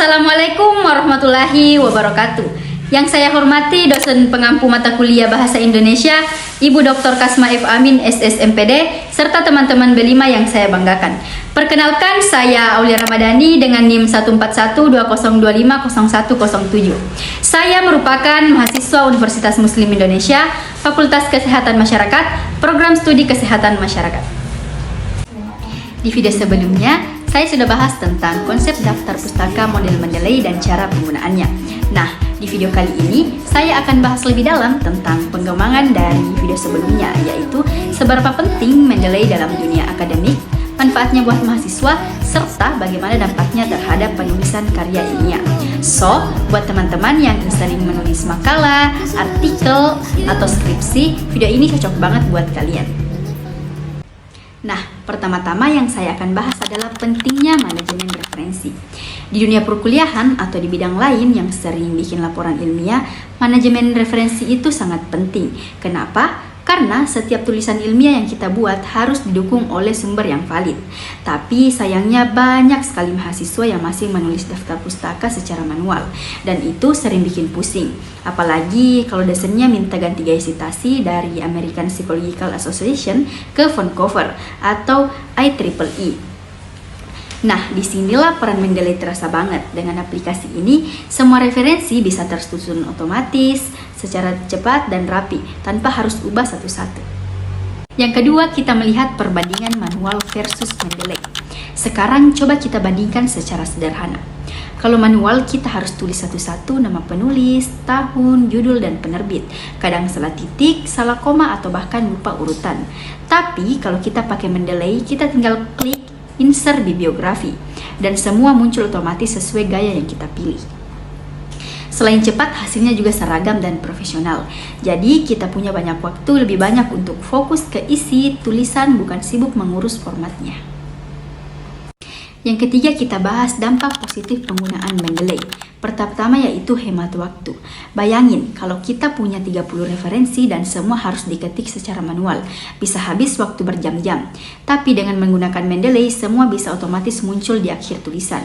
Assalamualaikum warahmatullahi wabarakatuh. Yang saya hormati dosen pengampu mata kuliah Bahasa Indonesia, Ibu Dr. Kasma F. Amin, SSMPD, serta teman-teman B5 yang saya banggakan. Perkenalkan, saya Aulia Ramadhani dengan NIM 14120250107. Saya merupakan mahasiswa Universitas Muslim Indonesia, Fakultas Kesehatan Masyarakat, Program Studi Kesehatan Masyarakat. Di video sebelumnya, saya sudah bahas tentang konsep daftar pustaka model Mendeley dan cara penggunaannya. Nah, di video kali ini, saya akan bahas lebih dalam tentang pengembangan dari video sebelumnya, yaitu seberapa penting Mendeley dalam dunia akademik, manfaatnya buat mahasiswa, serta bagaimana dampaknya terhadap penulisan karya ilmiah. So, buat teman-teman yang sering menulis makalah, artikel, atau skripsi, video ini cocok banget buat kalian. Nah, pertama-tama yang saya akan bahas adalah pentingnya manajemen referensi. Di dunia perkuliahan atau di bidang lain yang sering bikin laporan ilmiah, manajemen referensi itu sangat penting. Kenapa? Karena setiap tulisan ilmiah yang kita buat harus didukung oleh sumber yang valid. Tapi sayangnya banyak sekali mahasiswa yang masih menulis daftar pustaka secara manual, dan itu sering bikin pusing. Apalagi kalau dosennya minta ganti gaya sitasi dari American Psychological Association ke Vancouver atau IEEE. Nah, disinilah peran Mendeley terasa banget. Dengan aplikasi ini, semua referensi bisa tersusun otomatis, secara cepat dan rapi, tanpa harus ubah satu-satu. Yang kedua, kita melihat perbandingan manual versus Mendeley. Sekarang coba kita bandingkan secara sederhana. Kalau manual, kita harus tulis satu-satu nama penulis, tahun, judul, dan penerbit. Kadang salah titik, salah koma, atau bahkan lupa urutan. Tapi kalau kita pakai Mendeley, kita tinggal klik insert bibliografi, dan semua muncul otomatis sesuai gaya yang kita pilih. Selain cepat, hasilnya juga seragam dan profesional. Jadi kita punya banyak waktu, lebih banyak untuk fokus ke isi tulisan, bukan sibuk mengurus formatnya. Yang ketiga, kita bahas dampak positif penggunaan Mendeley. Pertama yaitu hemat waktu. Bayangin kalau kita punya 30 referensi dan semua harus diketik secara manual, bisa habis waktu berjam-jam. Tapi dengan menggunakan Mendeley, semua bisa otomatis muncul di akhir tulisan.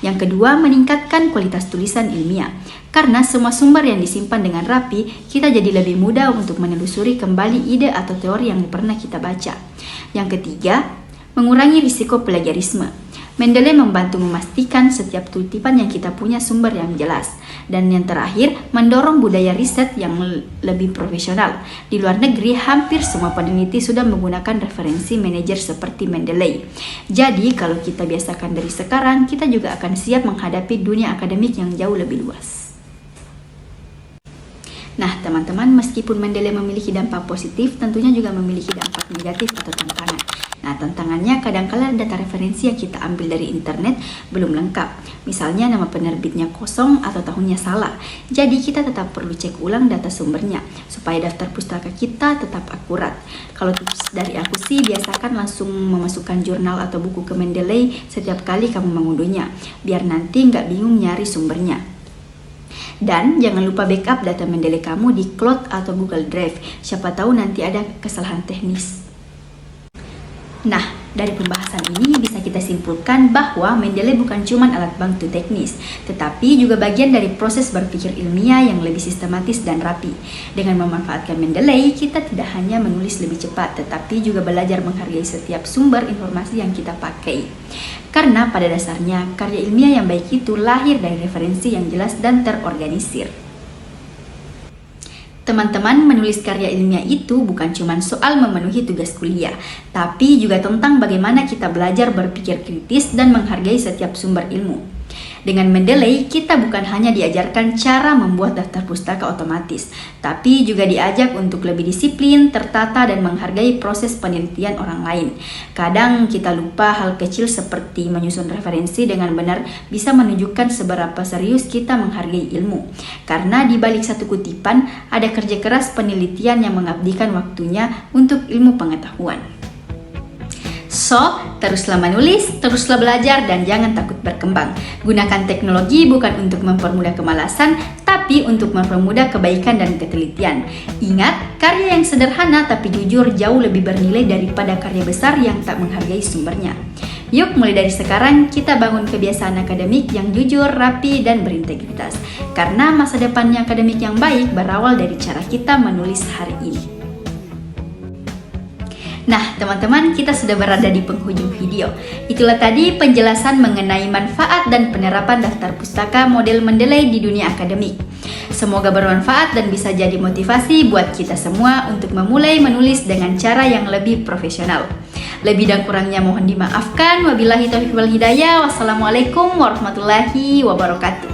Yang kedua, meningkatkan kualitas tulisan ilmiah. Karena semua sumber yang disimpan dengan rapi, kita jadi lebih mudah untuk menelusuri kembali ide atau teori yang pernah kita baca. Yang ketiga, mengurangi risiko plagiarisme. Mendeley membantu memastikan setiap kutipan yang kita punya sumber yang jelas. Dan yang terakhir, mendorong budaya riset yang lebih profesional. Di luar negeri, hampir semua peneliti sudah menggunakan referensi manajer seperti Mendeley. Jadi, kalau kita biasakan dari sekarang, kita juga akan siap menghadapi dunia akademik yang jauh lebih luas. Nah, teman-teman, meskipun Mendeley memiliki dampak positif, tentunya juga memiliki dampak negatif atau tantangan. Nah, tantangannya kadang-kala data referensi yang kita ambil dari internet belum lengkap. Misalnya nama penerbitnya kosong atau tahunnya salah. Jadi kita tetap perlu cek ulang data sumbernya supaya daftar pustaka kita tetap akurat. Kalau tips dari aku sih, biasakan langsung memasukkan jurnal atau buku ke Mendeley setiap kali kamu mengunduhnya, biar nanti nggak bingung nyari sumbernya. Dan jangan lupa backup data Mendeley kamu di Cloud atau Google Drive. Siapa tahu nanti ada kesalahan teknis. Nah, dari pembahasan ini bisa kita simpulkan bahwa Mendeley bukan cuma alat bantu teknis, tetapi juga bagian dari proses berpikir ilmiah yang lebih sistematis dan rapi. Dengan memanfaatkan Mendeley, kita tidak hanya menulis lebih cepat, tetapi juga belajar menghargai setiap sumber informasi yang kita pakai. Karena pada dasarnya, karya ilmiah yang baik itu lahir dari referensi yang jelas dan terorganisir. Teman-teman, menulis karya ilmiah itu bukan cuma soal memenuhi tugas kuliah, tapi juga tentang bagaimana kita belajar berpikir kritis dan menghargai setiap sumber ilmu. Dengan Mendeley, kita bukan hanya diajarkan cara membuat daftar pustaka otomatis, tapi juga diajak untuk lebih disiplin, tertata, dan menghargai proses penelitian orang lain. Kadang kita lupa hal kecil seperti menyusun referensi dengan benar bisa menunjukkan seberapa serius kita menghargai ilmu. Karena di balik satu kutipan, ada kerja keras penelitian yang mengabdikan waktunya untuk ilmu pengetahuan. So, teruslah menulis, teruslah belajar, dan jangan takut berkembang. Gunakan teknologi bukan untuk mempermudah kemalasan, tapi untuk mempermudah kebaikan dan ketelitian. Ingat, karya yang sederhana tapi jujur jauh lebih bernilai daripada karya besar yang tak menghargai sumbernya. Yuk mulai dari sekarang kita bangun kebiasaan akademik yang jujur, rapi, dan berintegritas. Karena masa depannya akademik yang baik berawal dari cara kita menulis hari ini. Nah, teman-teman, kita sudah berada di penghujung video. Itulah tadi penjelasan mengenai manfaat dan penerapan daftar pustaka model Mendeley di dunia akademik. Semoga bermanfaat dan bisa jadi motivasi buat kita semua untuk memulai menulis dengan cara yang lebih profesional. Lebih dan kurangnya mohon dimaafkan. Wabillahi taufiq wal hidayah. Wassalamualaikum warahmatullahi wabarakatuh.